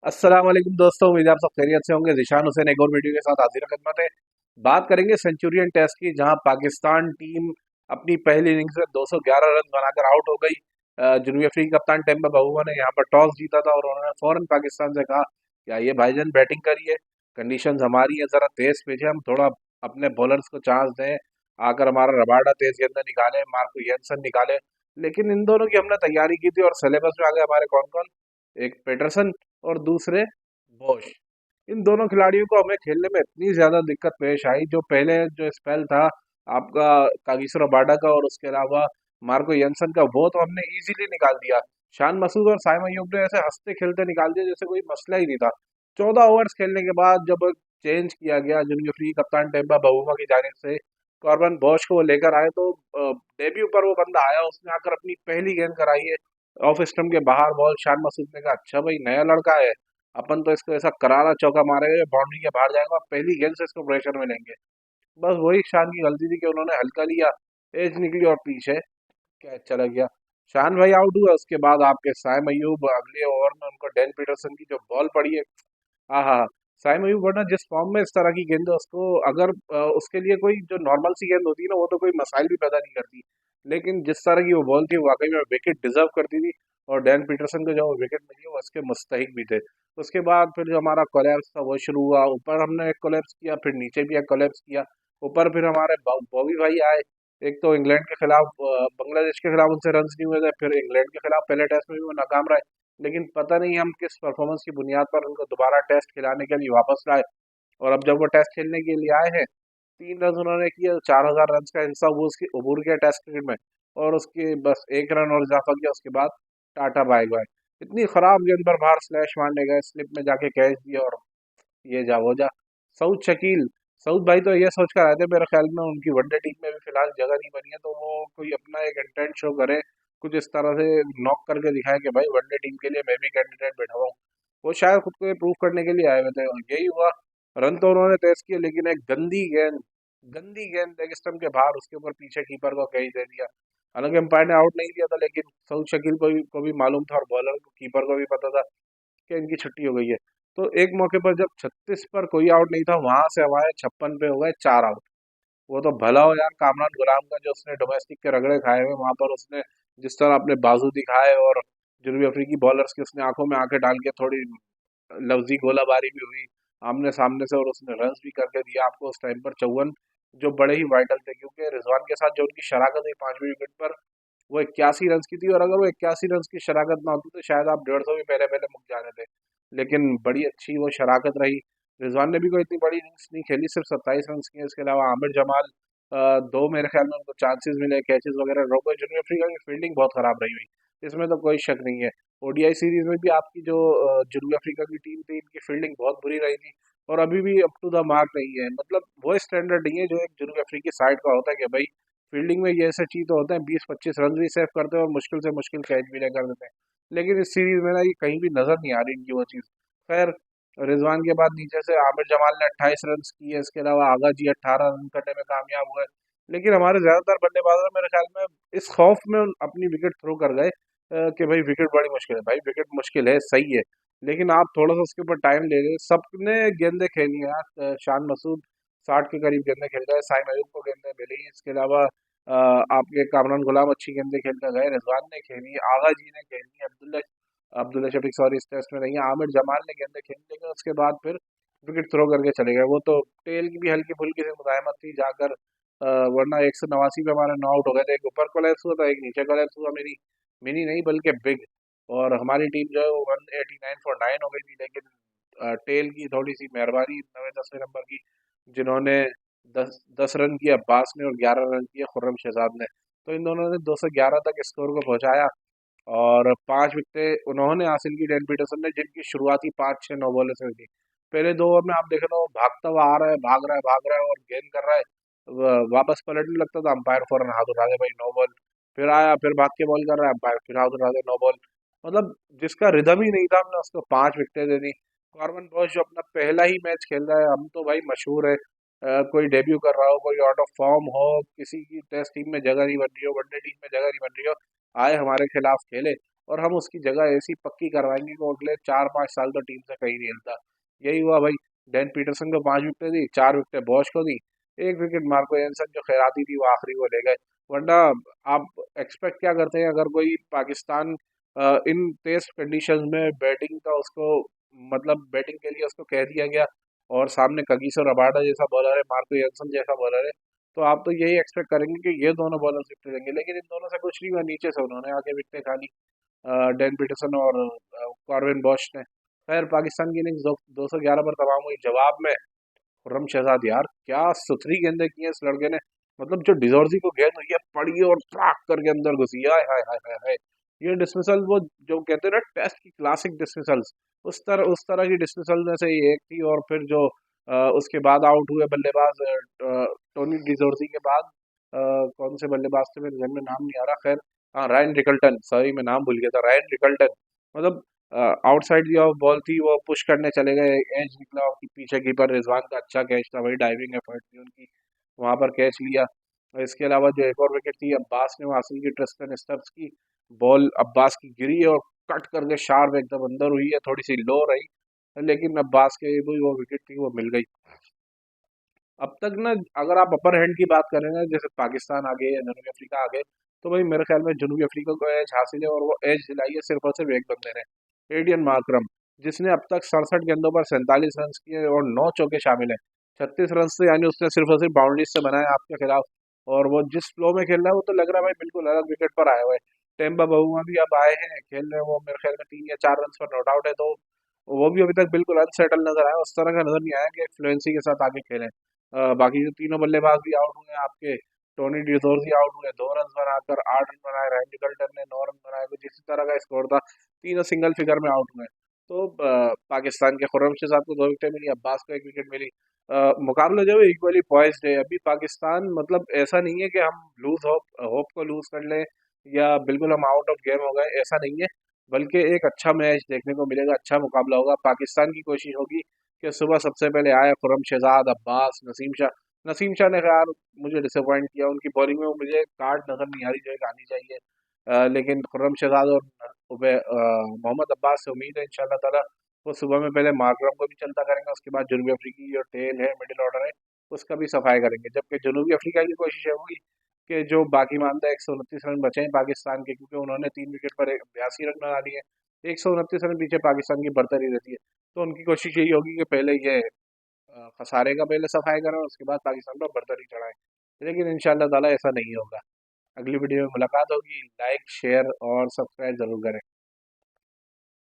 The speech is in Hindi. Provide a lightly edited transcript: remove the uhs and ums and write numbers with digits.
अस्सलाम वालेकुम दोस्तों, उम्मीद है आप सब खैरियत से होंगे। ज़िशान हुसैन एक और वीडियो के साथ हाजिर खिदमत है। बात करेंगे सेंचुरियन टेस्ट की, जहां पाकिस्तान टीम अपनी पहली इनिंग्स में 211 रन बनाकर आउट हो गई। जनूबी अफ्रीकी कप्तान टेम्बा बावुआ ने यहां पर टॉस जीता था और उन्होंने फौरन पाकिस्तान से कहा कि आइए भाईजान बैटिंग करिए, कंडीशंस हमारी है, ज़रा तेज़ भेजें, हम थोड़ा अपने बॉलर्स को चांस दें, आकर हमारा रबाडा तेज़ गेंद निकाले, मार्को येंसन निकाले। लेकिन इन दोनों की हमने तैयारी की थी और सिलेबस में आ गए हमारे कौन कौन, एक पेटरसन और दूसरे बोश। इन दोनों खिलाड़ियों को हमें खेलने में इतनी ज्यादा दिक्कत पेश आई। जो पहले जो स्पेल था आपका कागिसो रबाडा का और उसके अलावा मार्को यंसन का, वो तो हमने इजीली निकाल दिया। शान मसूद और साइम अयूब ने ऐसे हंसते खेलते निकाल दिया जैसे कोई मसला ही नहीं था। 14 ओवर्स खेलने के बाद जब चेंज किया गया जनूबी अफ्रीकी कप्तान टेम्बा बावुमा की जानिब से, कॉर्बन बॉश को वो लेकर आए, तो डेब्यू पर वो बंदा आया, उसने आकर अपनी पहली गेंद कराई है ऑफ स्टंप के बाहर बॉल। शान मसूद ने कहा अच्छा भाई, नया लड़का है, अपन तो इसको ऐसा करारा चौका मारेगा बाउंड्री के बाहर जाएगा, पहली गेंद से इसको प्रेशर में लेंगे। बस वही शान की गलती थी कि उन्होंने हल्का लिया, एज निकली और पीछे कैच चला गया। शान भाई आउट हुआ, उसके बाद आपके साइम अयूब अगले ओवर में उनको डेन पीटरसन की जो बॉल पड़ी है, हाँ हाँ, साइम अयूब वरना जिस फॉर्म में इस तरह की गेंद है उसको अगर उसके लिए कोई जो नॉर्मल सी गेंद होती है ना, वो तो कोई मसाइल भी पैदा नहीं करती। लेकिन जिस तरह की वो बॉल थी, वाकई में विकेट डिजर्व करती थी। और डैन पीटरसन को जो विकेट मिली वो उसके मुस्तहिक भी थे। उसके बाद फिर जो हमारा कोलैप्स था वो शुरू हुआ। ऊपर हमने एक कोलैप्स किया, फिर नीचे भी एक कोलैप्स किया। ऊपर फिर हमारे बॉबी भाई आए। एक तो इंग्लैंड के खिलाफ, बांग्लादेश के खिलाफ उनसे रन नहीं हुए थे, फिर इंग्लैंड के खिलाफ पहले टेस्ट में भी वो नाकाम रहे। लेकिन पता नहीं हम किस परफॉर्मेंस की बुनियाद पर उनको दोबारा टेस्ट खिलाने के लिए वापस लाए। और अब जब वो टेस्ट खेलने के लिए आए हैं, 3 रन उन्होंने किए, 4,000 रन का हिस्सा वो उसकी उबूर किया टेस्ट क्रिकेट में। और उसके बस 1 रन और इजाफा किया, उसके बाद टाटा बाय बाय। इतनी खराब गेंद पर बाहर स्लैश मारने गए, स्लिप में जाके कैच दिया और ये जा वो जा। सऊद शकील, सऊद भाई तो ये सोच कर आए थे, मेरे ख्याल में उनकी वनडे टीम में भी फिलहाल जगह नहीं बनी है, तो वो कोई अपना एक इंटेंट शो करे, कुछ इस तरह से नॉक करके दिखाए कि भाई वनडे टीम के लिए मैं भी कैंडिडेट बैठा हुआ हूँ। वो शायद खुद को ये प्रूव करने के लिए आए हुए थे और यही हुआ। रन तो उन्होंने तेज किए, लेकिन एक गंदी गेंद लेग स्टंप के बाहर, उसके ऊपर पीछे कीपर को कैच दे दिया। हालांकि अंपायर ने आउट नहीं दिया था, लेकिन सऊद शकील को भी मालूम था और बॉलर को, कीपर को भी पता था कि इनकी छुट्टी हो गई है। तो एक मौके पर जब 36 पर कोई आउट नहीं था, वहां से हमारे 56 पे हो गए 4 आउट। वो तो भला हो यार कामरान गुलाम का, जो उसने डोमेस्टिक के रगड़े खाए हुए वहां पर, उसने जिस तरह अपने बाजू दिखाए और जनूबी अफ्रीकी बॉलर्स की उसने आंखों में आंखें डाल के थोड़ी लफ्जी गोलाबारी भी हुई आमने सामने से, और उसने रन्स भी करके दिया आपको उस टाइम पर 54, जो बड़े ही वाइटल थे, क्योंकि रिजवान के साथ जो उनकी शराकत हुई 5वीं विकेट पर, वो 81 रन की थी। और अगर वो 81 रन की शराकत ना होती तो शायद आप 150 भी पहले पहले मुक जाने थे। लेकिन बड़ी अच्छी वो शराकत रही। रिजवान ने भी कोई इतनी बड़ी इनिंग्स नहीं खेली, सिर्फ 27 रन किए। इसके अलावा आमिर जमाल, दो मेरे ख्याल में उनको चांसेस मिले, कैचेस वगैरह रोको। जनूबी अफ्रीका की फील्डिंग बहुत खराब रही हुई, इसमें तो कोई शक नहीं है। ओडीआई सीरीज में भी आपकी जो जनूबी अफ्रीका की टीम थी, इनकी फील्डिंग बहुत बुरी रही थी और अभी भी अप टू द मार्क नहीं है। मतलब वो स्टैंडर्ड नहीं है जो एक जनूबी अफ्रीकी साइड का होता है कि भाई फील्डिंग में ये ऐसे चीज तो होते हैं, 20-25 रन भी सेव करते हैं और मुश्किल से मुश्किल कैच भी लेकर देते हैं। लेकिन इस सीरीज में ना ये कहीं भी नजर नहीं आ रही इनकी वो चीज। खैर, रिजवान के बाद नीचे से आमिर जमाल ने 28 रन किए, इसके अलावा आगा जी 18 रन करने में कामयाब हुए। लेकिन हमारे ज्यादातर बल्लेबाज मेरे ख्याल में इस खौफ में अपनी विकेट थ्रो कर गए कि भाई विकेट बड़ी मुश्किल है। भाई विकेट मुश्किल है सही है, लेकिन आप थोड़ा सा उसके ऊपर टाइम ले रहे। सबने गेंदे खेली हैं यार। शान मसूद 60 के करीब गेंदे खेल गए, साइम अयूब को गेंदे मिली। इसके अलावा आपके कामरान गुलाम अच्छी गेंदें खेल कर गए, रिजवान ने खेली, आगा जी ने खेली, अब्दुल्ला अब्दुल्ला शफीक सॉरी इस टेस्ट में नहीं है, आमिर जमाल ने गेंदें खेली। लेकिन उसके बाद फिर विकेट थ्रो करके चले गए। वो तो टेल की भी हल्की फुल्की सी मुजाहमत थी जाकर, वरना 189 पे हमारे नॉट आउट हो गए थे। एक ऊपर कोलैप्स हुआ था, एक नीचे कोलैप्स हुआ, मेरी मिनी नहीं बल्कि बिग। और हमारी टीम जो है वो 189 फॉर 9 हो गई थी। लेकिन टेल की थोड़ी सी मेहरबानी 9वें 10वें नंबर की, जिन्होंने 10 रन किए अब्बास ने और 11 रन किए खुर्रम शहजाद ने। तो इन दोनों ने 211 तक स्कोर को पहुंचाया और 5 विकेटें उन्होंने हासिल की, डेन पीटरसन ने, जिनकी शुरुआती 5-6 नो बॉल से हुई थी। पहले 2 ओवर में आप देख रहे हो भागता हुआ आ रहा है, भाग रहा है और गेंद कर रहा है, वापस पलटने लगता था, अंपायर फौरन हाथ उठा दे भाई नो बॉल। फिर आया, फिर भाग के बॉल कर रहा है, अंपायर फिर हाथ उठा दे नो बॉल। मतलब जिसका रिदम ही नहीं था, हमने उसको 5 विकेटें दे दी। कॉर्बन बॉश जो अपना पहला ही मैच खेल रहा है, हम तो भाई मशहूर है, कोई डेब्यू कर रहा हो, कोई आउट ऑफ फॉर्म हो, किसी की टेस्ट टीम में जगह नहीं बन रही हो, वनडे टीम में जगह नहीं बन रही हो, आए हमारे खिलाफ खेले और हम उसकी जगह ऐसी पक्की करवाएंगे कि वो अगले 4-5 साल तो टीम से कहीं नहीं हिलता। यही हुआ भाई। डैन पीटरसन को 5 विकेटें दी, 4 विकेटें बॉश को दी, 1 विकेट मार्को एंसन जो खैराती थी वो आखिरी को ले गए। वरना आप एक्सपेक्ट क्या करते हैं अगर कोई पाकिस्तान इन टेस्ट कंडीशंस में बैटिंग का उसको मतलब बैटिंग के लिए उसको कह दिया गया और सामने कगिसो रबाडा जैसा बॉलर है, मार्को एंसन जैसा बॉलर है, तो आप तो यही एक्सपेक्ट करेंगे कि ये दोनों बॉलर विकेट लेंगे, लेकिन इन दोनों से कुछ नहीं हुआ। नीचे से उन्होंने आके विकेटें खा ली, डैन पीटरसन और कॉर्विन बॉश ने। खैर पाकिस्तान की इनिंग्स 211 पर तमाम हुई। जवाब में खुर्रम शहजाद यार क्या सुथरी गेंदें की हैं इस लड़के ने। मतलब जो डिजोर्जी को गेंद हुई है पड़ी और ट्रैक करके अंदर घुसी, हाय हाय हाय हाय हाय। ये डिसमिसल वो जो कहते हैं ना टेस्ट की क्लासिक डिसमिसल्स, उस तरह की डिसमिसल में से ये एक थी। और फिर जो उसके बाद आउट हुए बल्लेबाज टोनी डिजोर्जी के बाद कौन से बल्लेबाज थे मेरे जहन में नाम नहीं आ रहा। खैर हाँ, रायन रिकल्टन, सॉरी मैं नाम भूल गया था, रायन रिकल्टन। मतलब आउटसाइड जो बॉल थी वो पुश करने चले गए, एज निकला और पीछे कीपर रिजवान का अच्छा कैच था, वही डाइविंग एफर्ट थी उनकी, वहां पर कैच लिया। और इसके अलावा जो एक और विकेट थी अब्बास ने वो हासिल की, ट्रिस्टन स्टब्स की बॉल अब्बास की गिरी और कट करके शार्प एकदम अंदर हुई है, थोड़ी सी लो रही, लेकिन अब्बास के वो विकेट थी वो मिल गई। अब तक ना अगर आप अपर हैंड की बात करें ना, जैसे पाकिस्तान आगे या जनूबी अफ्रीका आगे, तो भाई मेरे ख्याल में जनूबी अफ्रीका को एज हासिल है, और वो एज दिलाई है सिर्फ और सिर्फ एक बंदे ने, एडियन मार्करम, जिसने अब तक 67 गेंदों पर 47 रन किए और 9 चौके शामिल हैं। 36 रन से यानी उसने सिर्फ और सिर्फ बाउंड्रीज से बनाया आपके खिलाफ। और वो जिस फ्लो में खेल रहा है वो तो लग रहा है भाई बिल्कुल अलग विकेट पर आया हुआ है। टेम्बा बहुमा भी अब आए हैं खेल रहे हैं, वो मेरे ख्याल में 3 या 4 रन पर नॉट आउट है, तो वो भी अभी तक बिल्कुल अनसेटल नजर आया, उस तरह का नजर नहीं आया कि फ्लुएंसी के साथ आगे खेलें। बाकी जो तीनों बल्लेबाज भी आउट हुए आपके, टोनी डिजोर्जी आउट हुए 2 रन बनाकर, 8 रन बनाए, रैन निकल्टन ने 9 रन बनाए, कुछ इसी तरह का स्कोर था, तीनों सिंगल फिगर में आउट हुए। तो पाकिस्तान के खुर्रम शहजाद को 2 विकेटें मिली, अब्बास को 1 विकेट मिली। मुकाबला जो है इक्वली पॉइज्ड है अभी। पाकिस्तान मतलब ऐसा नहीं है कि हम लूज होप होप को लूज कर लें या बिल्कुल हम आउट ऑफ गेम हो गए, ऐसा नहीं है। बल्कि एक अच्छा मैच देखने को मिलेगा, अच्छा मुकाबला होगा। पाकिस्तान की कोशिश होगी कि सुबह सबसे पहले आए खुर्रम शहजाद, अब्बास, नसीम शाह। नसीम शाह ने यार मुझे डिसअपॉइंट किया, उनकी बॉलिंग में मुझे कार्ड नजर नहीं आ रही जो एक आनी चाहिए। लेकिन खुर्रम शहजाद और मोहम्मद अब्बास से उम्मीद है इंशाल्लाह ताला वो सुबह में पहले मार्करम को भी चलता करेंगे, उसके बाद जनूबी अफ्रीकी की जो टेल है मिडिल ऑर्डर है उसका भी सफाई करेंगे। जबकि जनूबी अफ्रीका की कोशिश है होगी कि जो बाकी मानता है 129 रन बचे हैं पाकिस्तान के, क्योंकि उन्होंने 3 विकेट पर 82 रन बना लिए, 129 रन पीछे पाकिस्तान की बढ़तरी रहती है। तो उनकी कोशिश यही होगी कि पहले ये खसारे का पहले सफाई करें, उसके बाद पाकिस्तान पर बढ़तरी चढ़ाएं। लेकिन इंशाल्लाह ताला ऐसा नहीं होगा। अगली वीडियो में मुलाकात होगी। लाइक शेयर और सब्सक्राइब जरूर करें।